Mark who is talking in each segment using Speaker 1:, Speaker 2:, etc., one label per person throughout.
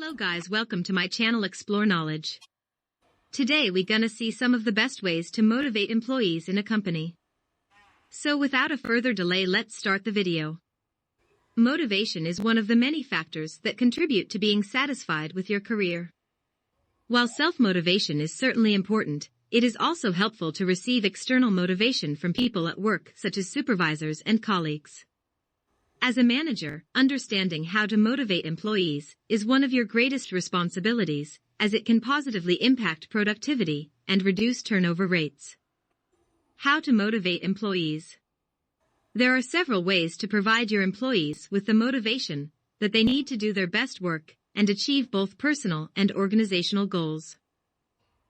Speaker 1: Hello guys, welcome to my channel Explore Knowledge. Today we gonna see some of the best ways to motivate employees in a company. So without a further delay, let's start the video. Motivation is one of the many factors that contribute to being satisfied with your career. While self-motivation is certainly important, it is also helpful to receive external motivation from people at work such as supervisors and colleagues. As a manager, understanding how to motivate employees is one of your greatest responsibilities, as it can positively impact productivity and reduce turnover rates. How to motivate employees. There are several ways to provide your employees with the motivation that they need to do their best work and achieve both personal and organizational goals.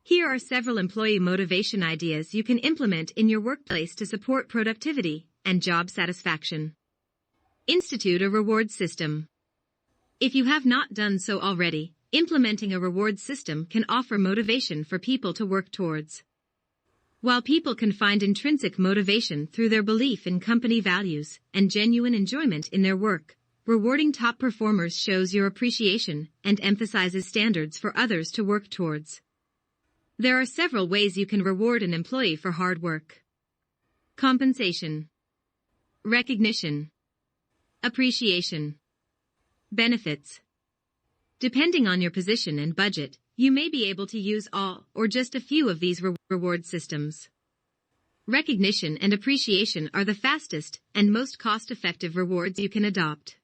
Speaker 1: Here are several employee motivation ideas you can implement in your workplace to support productivity and job satisfaction. Institute a reward system. If you have not done so already, implementing a reward system can offer motivation for people to work towards. While people can find intrinsic motivation through their belief in company values and genuine enjoyment in their work, rewarding top performers shows your appreciation and emphasizes standards for others to work towards. There are several ways you can reward an employee for hard work. Compensation, recognition, appreciation, benefits. Depending on your position and budget, you may be able to use all or just a few of these reward systems. Recognition and appreciation are the fastest and most cost-effective rewards you can adopt.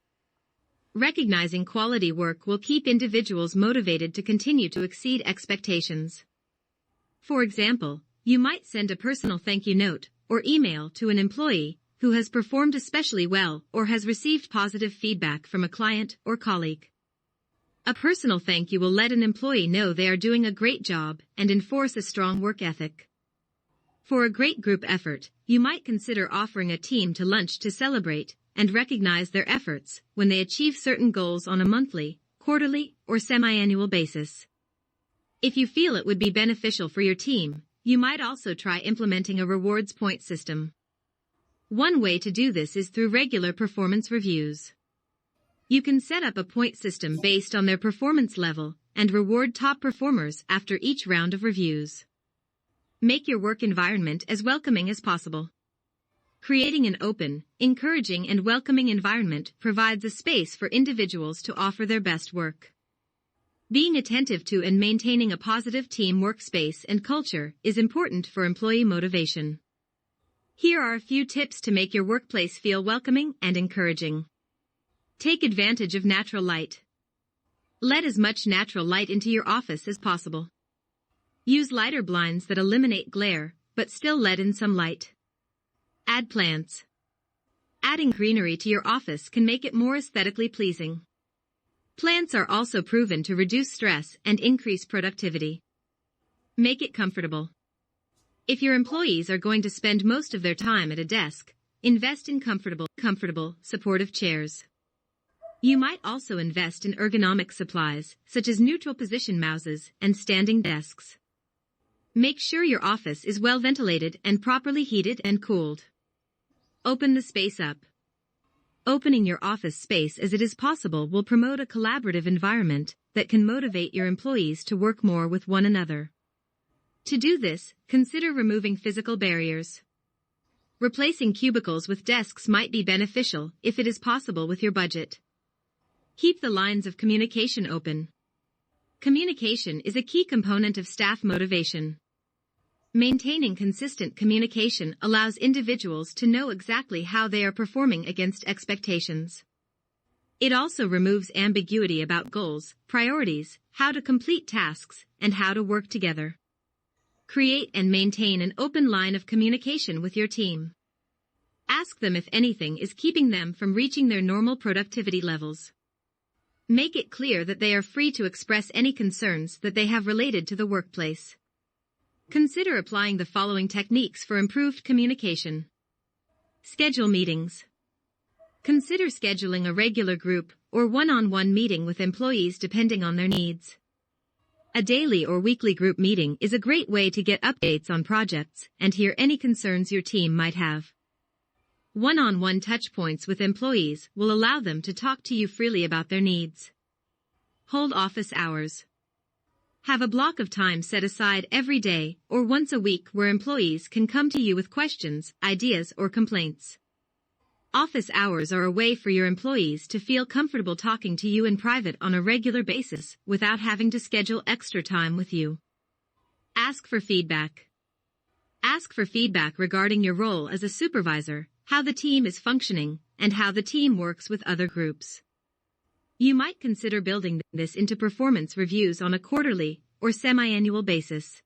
Speaker 1: Recognizing quality work will keep individuals motivated to continue to exceed expectations. For example, you might send a personal thank you note or email to an employee who has performed especially well or has received positive feedback from a client or colleague. A personal thank you will let an employee know they are doing a great job and enforce a strong work ethic. For a great group effort, you might consider offering a team to lunch to celebrate and recognize their efforts when they achieve certain goals on a monthly, quarterly, or semi-annual basis. If you feel it would be beneficial for your team, you might also try implementing a rewards point system. One way to do this is through regular performance reviews. You can set up a point system based on their performance level and reward top performers after each round of reviews. Make your work environment as welcoming as possible. Creating an open, encouraging and welcoming environment provides a space for individuals to offer their best work. Being attentive to and maintaining a positive team workspace and culture is important for employee motivation. Here are a few tips to make your workplace feel welcoming and encouraging. Take advantage of natural light. Let as much natural light into your office as possible. Use lighter blinds that eliminate glare, but still let in some light. Add plants. Adding greenery to your office can make it more aesthetically pleasing. Plants are also proven to reduce stress and increase productivity. Make it comfortable. If your employees are going to spend most of their time at a desk, invest in comfortable, supportive chairs. You might also invest in ergonomic supplies, such as neutral position mouses and standing desks. Make sure your office is well ventilated and properly heated and cooled. Open the space up. Opening your office space as it is possible will promote a collaborative environment that can motivate your employees to work more with one another. To do this, consider removing physical barriers. Replacing cubicles with desks might be beneficial if it is possible with your budget. Keep the lines of communication open. Communication is a key component of staff motivation. Maintaining consistent communication allows individuals to know exactly how they are performing against expectations. It also removes ambiguity about goals, priorities, how to complete tasks, and how to work together. Create and maintain an open line of communication with your team. Ask them if anything is keeping them from reaching their normal productivity levels. Make it clear that they are free to express any concerns that they have related to the workplace. Consider applying the following techniques for improved communication. Schedule meetings. Consider scheduling a regular group or one-on-one meeting with employees depending on their needs. A daily or weekly group meeting is a great way to get updates on projects and hear any concerns your team might have. One-on-one touch points with employees will allow them to talk to you freely about their needs. Hold office hours. Have a block of time set aside every day or once a week where employees can come to you with questions, ideas, or complaints. Office hours are a way for your employees to feel comfortable talking to you in private on a regular basis without having to schedule extra time with you. Ask for feedback. Ask for feedback regarding your role as a supervisor, how the team is functioning, and how the team works with other groups. You might consider building this into performance reviews on a quarterly or semi-annual basis.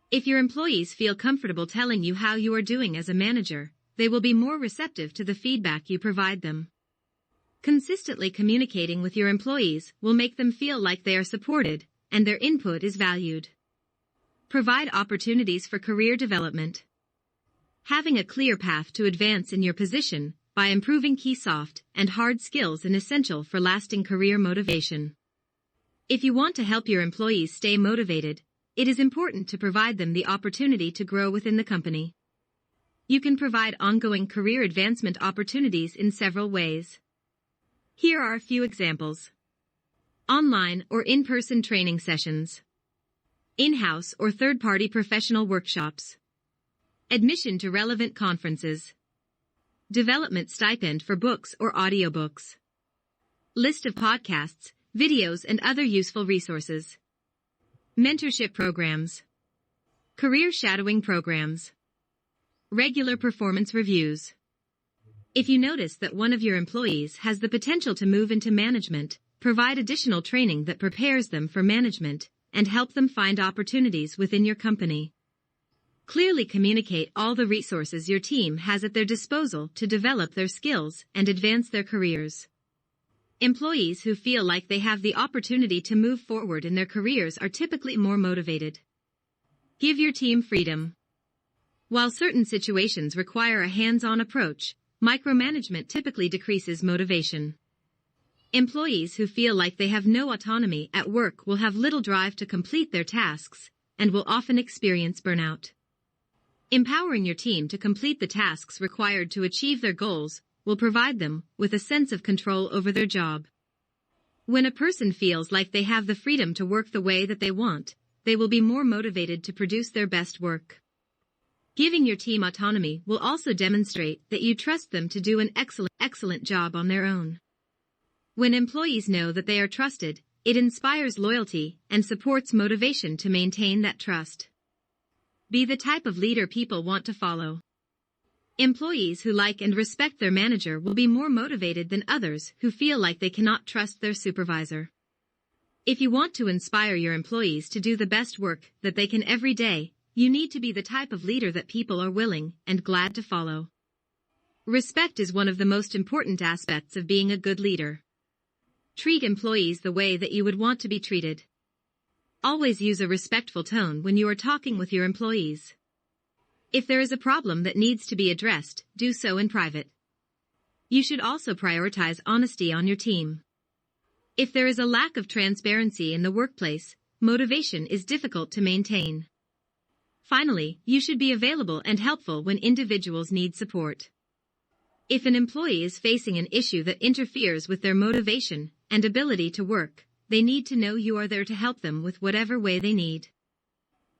Speaker 1: If your employees feel comfortable telling you how you are doing as a manager, they will be more receptive to the feedback you provide them. Consistently communicating with your employees will make them feel like they are supported and their input is valued. Provide opportunities for career development. Having a clear path to advance in your position by improving key soft and hard skills is essential for lasting career motivation. If you want to help your employees stay motivated, it is important to provide them the opportunity to grow within the company. You can provide ongoing career advancement opportunities in several ways. Here are a few examples. Online or in-person training sessions. In-house or third-party professional workshops. Admission to relevant conferences. Development stipend for books or audiobooks. List of podcasts, videos, and other useful resources. Mentorship programs. Career shadowing programs. Regular performance reviews. If you notice that one of your employees has the potential to move into management, provide additional training that prepares them for management and help them find opportunities within your company. Clearly communicate all the resources your team has at their disposal to develop their skills and advance their careers. Employees who feel like they have the opportunity to move forward in their careers are typically more motivated. Give your team freedom. While certain situations require a hands-on approach, micromanagement typically decreases motivation. Employees who feel like they have no autonomy at work will have little drive to complete their tasks and will often experience burnout. Empowering your team to complete the tasks required to achieve their goals will provide them with a sense of control over their job. When a person feels like they have the freedom to work the way that they want, they will be more motivated to produce their best work. Giving your team autonomy will also demonstrate that you trust them to do an excellent job on their own. When employees know that they are trusted, it inspires loyalty and supports motivation to maintain that trust. Be the type of leader people want to follow. Employees who like and respect their manager will be more motivated than others who feel like they cannot trust their supervisor. If you want to inspire your employees to do the best work that they can every day, you need to be the type of leader that people are willing and glad to follow. Respect is one of the most important aspects of being a good leader. Treat employees the way that you would want to be treated. Always use a respectful tone when you are talking with your employees. If there is a problem that needs to be addressed, do so in private. You should also prioritize honesty on your team. If there is a lack of transparency in the workplace, motivation is difficult to maintain. Finally, you should be available and helpful when individuals need support. If an employee is facing an issue that interferes with their motivation and ability to work, they need to know you are there to help them with whatever way they need.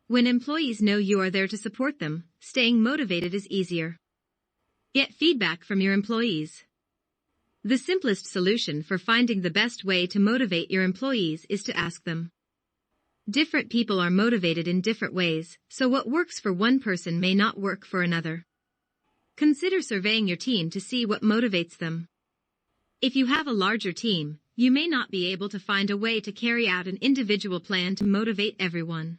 Speaker 1: When employees know you are there to support them, staying motivated is easier. Get feedback from your employees. The simplest solution for finding the best way to motivate your employees is to ask them. Different people are motivated in different ways, so what works for one person may not work for another. Consider surveying your team to see what motivates them. If you have a larger team, you may not be able to find a way to carry out an individual plan to motivate everyone.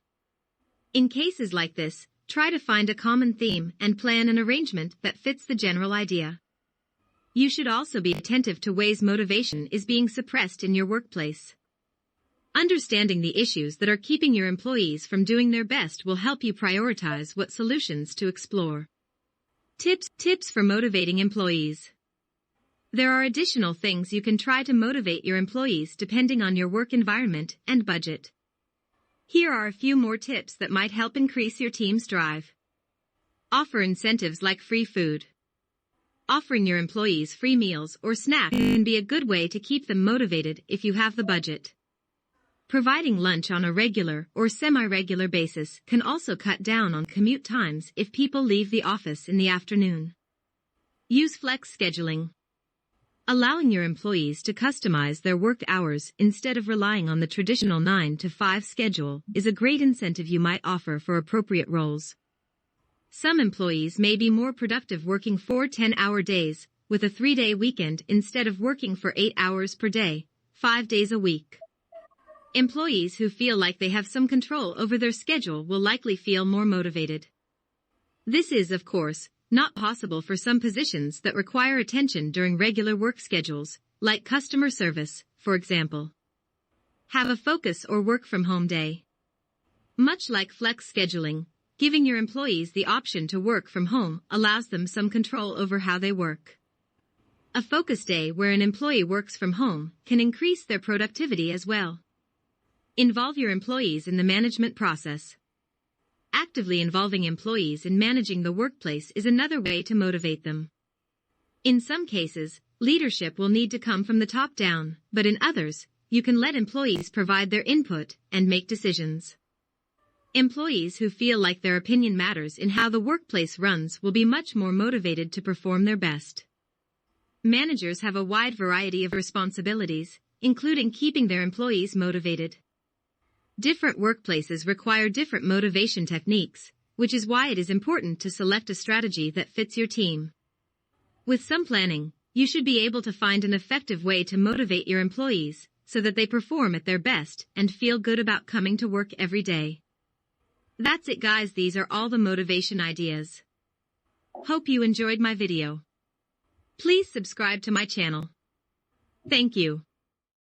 Speaker 1: In cases like this, try to find a common theme and plan an arrangement that fits the general idea. You should also be attentive to ways motivation is being suppressed in your workplace. Understanding the issues that are keeping your employees from doing their best will help you prioritize what solutions to explore. Tips for motivating employees. There are additional things you can try to motivate your employees depending on your work environment and budget. Here are a few more tips that might help increase your team's drive. Offer incentives like free food. Offering your employees free meals or snacks can be a good way to keep them motivated if you have the budget. Providing lunch on a regular or semi-regular basis can also cut down on commute times if people leave the office in the afternoon. Use flex scheduling. Allowing your employees to customize their work hours instead of relying on the traditional 9-to-5 schedule is a great incentive you might offer for appropriate roles. Some employees may be more productive working 4 10-hour days with a 3-day weekend instead of working for 8 hours per day, 5 days a week. Employees who feel like they have some control over their schedule will likely feel more motivated. This is, of course, not possible for some positions that require attention during regular work schedules, like customer service, for example. Have a focus or work from home day. Much like flex scheduling, giving your employees the option to work from home allows them some control over how they work. A focus day where an employee works from home can increase their productivity as well. Involve your employees in the management process. Actively involving employees in managing the workplace is another way to motivate them. In some cases, leadership will need to come from the top down, but in others, you can let employees provide their input and make decisions. Employees who feel like their opinion matters in how the workplace runs will be much more motivated to perform their best. Managers have a wide variety of responsibilities, including keeping their employees motivated. Different workplaces require different motivation techniques, which is why it is important to select a strategy that fits your team. With some planning, you should be able to find an effective way to motivate your employees so that they perform at their best and feel good about coming to work every day. That's it, guys. These are all the motivation ideas. Hope you enjoyed my video. Please subscribe to my channel. Thank you.